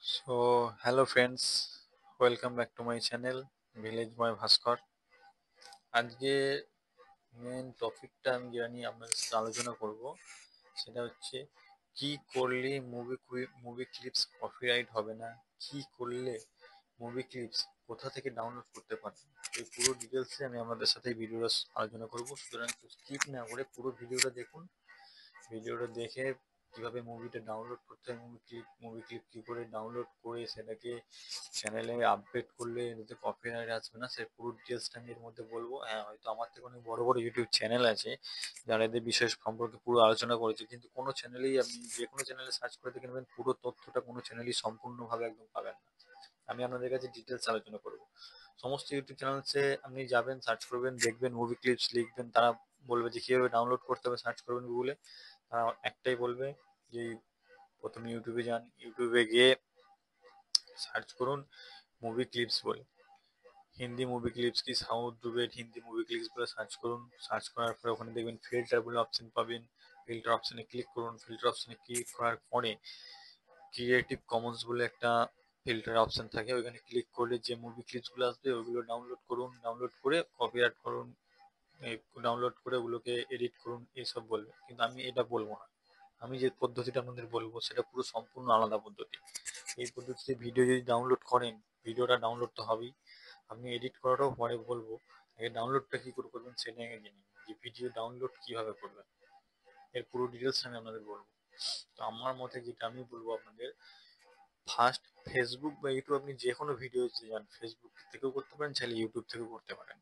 Hello friends, welcome back to my channel Village Boy Bhaskar. আজকে main টপিকটা আমি যেটা নিয়ে আপনাদের সাথে আলোচনা করব সেটা হচ্ছে কি করলে মুভি ক্লিপস কপিরাইট হবে না, কি করলে মুভি ক্লিপস কোথা থেকে ডাউনলোড করতে পারবেন। এই পুরো ডিটেলসে আমি আপনাদের সাথে ভিডিওটা আলোচনা করব, সুতরাং স্কিপ না করে পুরো ভিডিওটা দেখুন। ভিডিওটা দেখে কিভাবে মুভিটা ডাউনলোড করতে হয়, মুভি ক্লিপ কি করে ডাউনলোড করে সেটাকে চ্যানেলে আপডেট করলে এতে কপিরাইট আসবে না, সে পুরো ডিটেলসটা আমি এর মধ্যে বলবো। হ্যাঁ, হয়তো আমার থেকে অনেক বড় বড় ইউটিউব চ্যানেল আছে যারা এদের বিষয় সম্পর্কে পুরো আলোচনা করেছে, কিন্তু কোনো চ্যানেলেই আপনি যে কোনো চ্যানেলে সার্চ করে দেখে নেবেন পুরো তথ্যটা কোনো চ্যানেলই সম্পূর্ণভাবে একদম পাবেন না। আমি আপনাদের কাছে ডিটেলস আলোচনা করবো। সমস্ত ইউটিউব চ্যানেলসে আপনি যাবেন, সার্চ করবেন, দেখবেন মুভি ক্লিপস লিখবেন, তারা বলবে যে কীভাবে ডাউনলোড করতে হবে। সার্চ করবেন গুগলে, তারা একটাই বলবে যে প্রথমে ইউটিউবে যান, ইউটিউবে গিয়ে সার্চ করুন মুভি ক্লিপস বলে, হিন্দি মুভি ক্লিপস কি সাউথ ডুবের হিন্দি মুভি ক্লিপস বলে সার্চ করুন। সার্চ করার পরে ওখানে দেখবেন ফিল্টার বলে অপশন পাবেন, ফিল্টার অপশনে ক্লিক করুন। ফিল্টার অপশনে ক্লিক করার পরে ক্রিয়েটিভ কমন্স বলে একটা ফিল্টার অপশন থাকে, ওইখানে ক্লিক করলে যে মুভি ক্লিপসগুলো আসবে ওগুলো ডাউনলোড করুন, ডাউনলোড করে কপিরাইট করুন, ডাউনলোড করে ওগুলোকে এডিট করুন, এইসব বলবে। কিন্তু আমি এটা বলবো না, আমি যে পদ্ধতিটা আপনাদের বলবো সেটা পুরো সম্পূর্ণ আলাদা পদ্ধতি। এই পদ্ধতিতে ভিডিও যদি ডাউনলোড করেন, ভিডিওটা ডাউনলোড তো হবেই, আপনি এডিট করাটাও পরে বলবো, আগে ডাউনলোডটা কি করে করবেন সেটা আগে জেনে নিন, যে ভিডিও ডাউনলোড কিভাবে করবেন এর পুরো ডিটেলস আমি আপনাদের বলবো। তো আমার মতে যেটা আমি বলবো আপনাদের, ফার্স্ট ফেসবুক বা ইউটিউব, আপনি যে কোনো ভিডিও যান ফেসবুক থেকেও করতে পারেন, চাইলে ইউটিউব থেকেও করতে পারেন।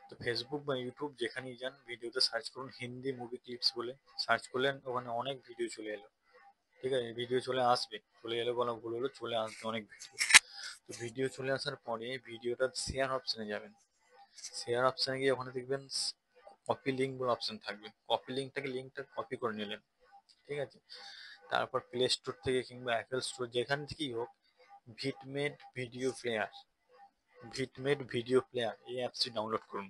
তো ফেসবুক বা ইউটিউব যেখানেই যান, ভিডিওতে সার্চ করুন হিন্দি মুভি ক্লিপস বলে। সার্চ করলেন, ওখানে অনেক ভিডিও চলে এলো, ঠিক আছে, ভিডিও চলে আসবে, চলে এলো বলা ভুল হলো, চলে আসবে অনেক ভিডিও। তো ভিডিও চলে আসার পরে ভিডিওটা শেয়ার অপশনে যাবেন। শেয়ার অপশনে গিয়ে ওখানে দেখবেন কপি লিঙ্ক বলে অপশন থাকবে, লিঙ্কটা কপি করে নিলেন, ঠিক আছে। তারপর প্লে স্টোর থেকে কিংবা অ্যাপেল স্টোর যেখান থেকেই হোক, ভিটমেট ভিডিও প্লেয়ার এই অ্যাপসটি ডাউনলোড করুন।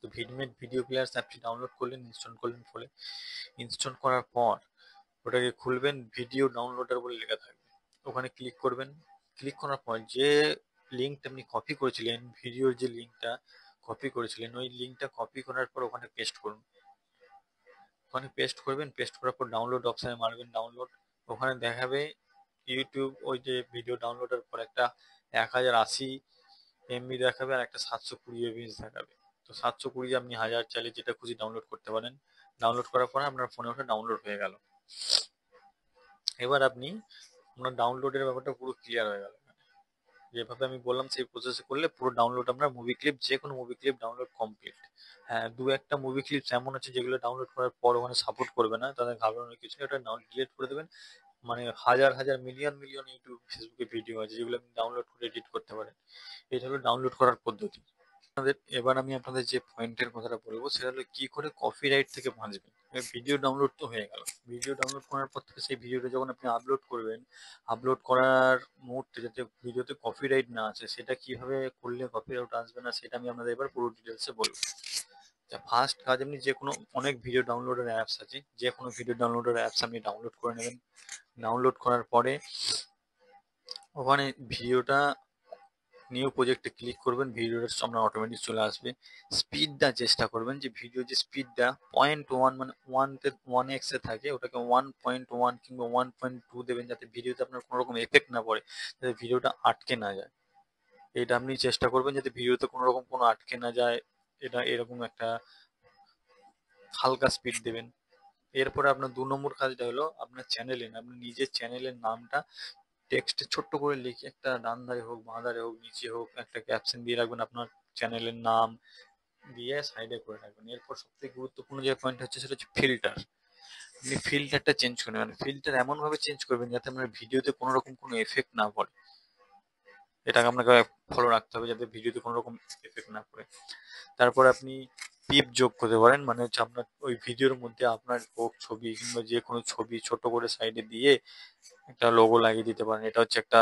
তো ভিটমেট ভিডিও প্লেয়ার অ্যাপটি ডাউনলোড করলেন, ইনস্টল করলেন ফলে, ইনস্টল করার পর ওটাকে খুলবেন, ভিডিও ডাউনলোডার বলে লেখা থাকবে, ওখানে ক্লিক করবেন। ক্লিক করার পর যে লিঙ্কটা আপনি কপি করেছিলেন, ভিডিওর যে লিঙ্কটা কপি করেছিলেন, ওই লিঙ্কটা কপি করার পর ওখানে পেস্ট করুন। ওখানে পেস্ট করবেন, পেস্ট করার পর ডাউনলোড অপশানে মারবেন ডাউনলোড। ওখানে দেখাবে ইউটিউব, ওই যে ভিডিও ডাউনলোডের পর একটা 1080 এমবি দেখাবে আর একটা 720 এমবি দেখাবে। তো 720 আপনি 1000 চাইলে যেটা খুশি ডাউনলোড করতে পারেন। ডাউনলোড করার পরে আপনার ফোনে ওটা ডাউনলোড হয়ে গেল। এবার আপনার ডাউনলোডের ব্যাপারটা পুরো ক্লিয়ার হয়ে গেল। যেভাবে আমি বললাম সেই প্রসেসে করলে পুরো ডাউনলোড, আপনার মুভি ক্লিপ যে কোনো মুভি ক্লিপ ডাউনলোড কমপ্লিট। হ্যাঁ, দু একটা মুভি ক্লিপস এমন আছে যেগুলো ডাউনলোড করার পর ওখানে সাপোর্ট করবে না, তাদের ঘাবড়ানোর কিছু নেই, ওটা ডিলিট করে দেবেন। মানে হাজার হাজার মিলিয়ন মিলিয়ন ইউটিউব ফেসবুকে ভিডিও আছে যেগুলো আপনি ডাউনলোড করে এডিট করতে পারেন। এটা হলো ডাউনলোড করার পদ্ধতি। এবার আমি আপনাদের যে পয়েন্টের কথাটা বলবো সেটা হলো কি করে কপিরাইট থেকে বাঁচবেন। ভিডিও ডাউনলোড তো হয়ে গেল, ভিডিও ডাউনলোড করার পর থেকে সেই ভিডিওটা যখন আপনি আপলোড করবেন, আপলোড করার মুহূর্তে যাতে ভিডিওতে কপিরাইট না আসে, সেটা কিভাবে করলে কপিরাইট আসবে না সেটা আমি আপনাদের এবার পুরো ডিটেলসে বলবো। ফার্স্ট কাজ, আপনি যে কোনো, অনেক ভিডিও ডাউনলোডের অ্যাপস আছে, যে কোনো ভিডিও ডাউনলোডের অ্যাপস আপনি ডাউনলোড করে নেবেন। ডাউনলোড করার পরে ওখানে ভিডিওটা নিউ প্রজেক্টে ক্লিক করবেন, ভিডিওটা আপনার অটোমেটিক চলে আসবে। স্পিডটা চেষ্টা করবেন যে ভিডিও যে স্পিডটা 0.1 মানে 1x এ থাকে, ওটাকে 1.1 কিংবা 1.2 দেবেন, যাতে ভিডিওতে আপনার কোনো রকম এফেক্ট না পড়ে, যাতে ভিডিওটা আটকে না যায়। এটা আপনি চেষ্টা করবেন যাতে ভিডিওতে কোনো রকম কোনো আটকে না যায়, এটা এরকম একটা হালকা স্পিড দেবেন। এরপরে আপনার 2 নম্বর কাজটা হলো আপনার আপনার নিজের চ্যানেলের নামটা টেক্সটে ছোট্ট করে লিখে, একটা ডান ধারে হোক বাঁ ধারে হোক নিচে হোক একটা ক্যাপশন দিয়ে রাখবেন, আপনার চ্যানেলের নাম দিয়ে সাইডে করে রাখবেন। এরপর সবথেকে গুরুত্বপূর্ণ যে পয়েন্ট হচ্ছে সেটা হচ্ছে ফিল্টার। আপনি ফিল্টারটা চেঞ্জ করে নেবেন, ফিল্টার এমন ভাবে চেঞ্জ করবেন যাতে আপনার ভিডিওতে কোনো রকম কোনো এফেক্ট না পড়ে। এটাকে আপনাকে ফলো রাখতে হবে যাতে ভিডিওতে কোনো রকম এফেক্ট না পড়ে। তারপর আপনি পিপ যোগ করতে পারেন, মানে হচ্ছে আপনার ওই ভিডিওর মধ্যে আপনার হোক ছবি কিংবা যে কোনো ছবি ছোট করে সাইডে দিয়ে একটা লোগো লাগিয়ে দিতে পারেন। এটা হচ্ছে একটা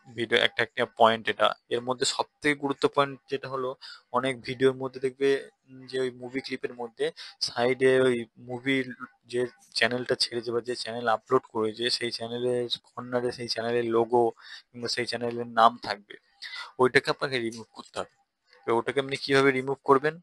ভিডিও একটা একটা পয়েন্ট এটা। এর মধ্যে সবথেকে গুরুত্বপূর্ণ যেটা হলো, অনেক ভিডিওর মধ্যে দেখবে যে ওই মুভি ক্লিপের মধ্যে সাইডে ওই মুভির যে চ্যানেলটা ছেড়েছে বা যে চ্যানেল আপলোড করেছে সেই চ্যানেলের কর্নারে সেই চ্যানেলের লোগো কিংবা সেই চ্যানেলের নাম থাকবে, ওইটাকে আপনাকে রিমুভ করতে হবে। তো ওটাকে আপনি কিভাবে রিমুভ করবেন?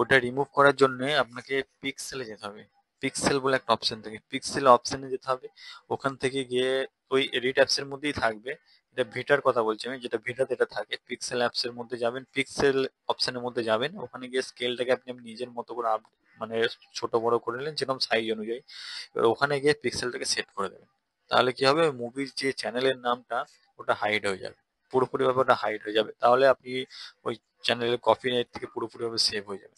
ওটা রিমুভ করার জন্য আপনাকে পিক্সেলে যেতে হবে। পিক্সেল বলে একটা অপশন থাকে, পিক্সেল অপশনে যেতে হবে। ওখান থেকে গিয়ে ওই এডিট অ্যাপস এর মধ্যেই থাকবে, এটা ভিটার কথা বলছি আমি, যেটা ভিটাতে এটা থাকে, পিক্সেল অ্যাপস এর মধ্যে যাবেন, পিক্সেল অপশনের মধ্যে যাবেন, ওখানে গিয়ে স্কেলটাকে আপনি আপনি নিজের মতো করে মানে ছোট বড় করে নিলেন যেরকম সাইজ অনুযায়ী। এবার ওখানে গিয়ে পিক্সেলটাকে সেট করে দেবেন। তাহলে কি হবে, মুভির যে চ্যানেলের নামটা ওটা হাইড হয়ে যাবে, পুরোপুরি ভাবে ওটা হাইড হয়ে যাবে। তাহলে আপনি ওই চ্যানেলের কপিরাইট থেকে পুরোপুরি ভাবে সেভ হয়ে যাবে।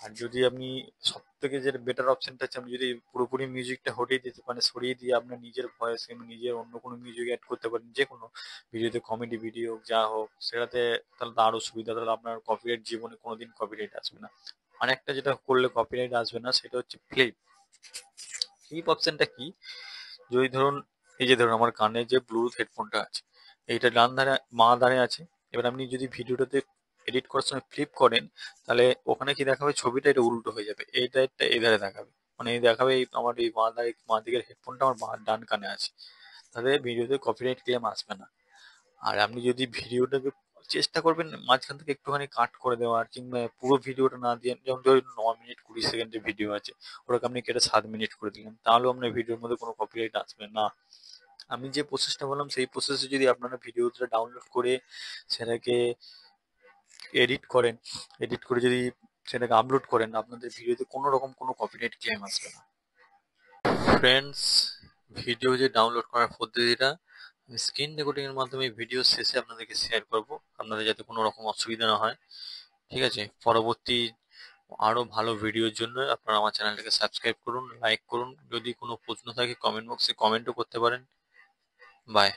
আর যদি আপনি সব থেকে যে বেটার অপশনটা হচ্ছে, আপনি যদি পুরোপুরি মিউজিকটা হটিয়ে দিতে পারেন, সরিয়ে দিয়ে আপনার নিজের ভয়েস কিংবা নিজের অন্য কোনো মিউজিক অ্যাড করতে পারেন, যে কোনো ভিডিওতে, কমেডি ভিডিও যা হোক সেটাতে, তাহলে তো আরো সুবিধা, তাহলে আপনার কপিরাইট জীবনে কোনোদিন কপিরাইট আসবে না। আরেকটা যেটা করলে কপিরাইট আসবে না সেটা হচ্ছে ফ্লিপ। ফ্লিপ অপশনটা কি? যদি ধরুন, এই যে ধরুন আমার কানে যে ব্লুটুথ হেডফোনটা আছে, এইটা ডান ধারে ধারে আছে। এবার আপনি যদি ভিডিওটাতে এডিট করার সময় ফ্লিপ করেন, তাহলে ওখানে কি দেখাবে, ছবিটা এটা উল্টো হয়ে যাবে, এই ধারটা এই ধারে দেখাবে। মানে এই দেখাবে এই আমার এই বাঁ দিকের হেডফোনটা আমার ডান কানে আছে। তাহলে ভিডিওতে কপিরাইট ক্লেম আসবে না। আর আপনি যদি ভিডিওটাকে চেষ্টা করবেন মাঝখান থেকে একটুখানি কাট করে দেওয়ার, কিংবা পুরো ভিডিওটা না দিয়ে, যেমন ধরুন 9 মিনিট 20 সেকেন্ডের ভিডিও আছে, ওটাকে আপনি কেটে 7 মিনিট করে দিলেন, তাহলেও আপনার ভিডিওর মধ্যে কোনো কপিরাইট আসবে না। আমি যে প্রসেসটা বললাম সেই প্রসেসে যদি আপনারা ভিডিওটা ডাউনলোড করে সেটাকে এডিট করেন, এডিট করে যদি সেটাকে আপলোড করেন, আপনাদের ভিডিওতে কোনো রকম কোনো কপিরাইট ক্লেম আসবে না। ফ্রেন্ডস, ভিডিও যে ডাউনলোড করার পদ্ধতিটা আমি স্ক্রিন রেকর্ডিং এর মাধ্যমে ভিডিও শেষে আপনাদেরকে শেয়ার করব, আপনাদের যাতে কোনো রকম অসুবিধা না হয়। ঠিক আছে? পরবর্তী আরো ভালো ভিডিওর জন্য আপনারা আমার চ্যানেলটাকে সাবস্ক্রাইব করুন, লাইক করুন। যদি কোনো প্রশ্ন থাকে কমেন্ট বক্সে কমেন্টও করতে পারেন। বাই।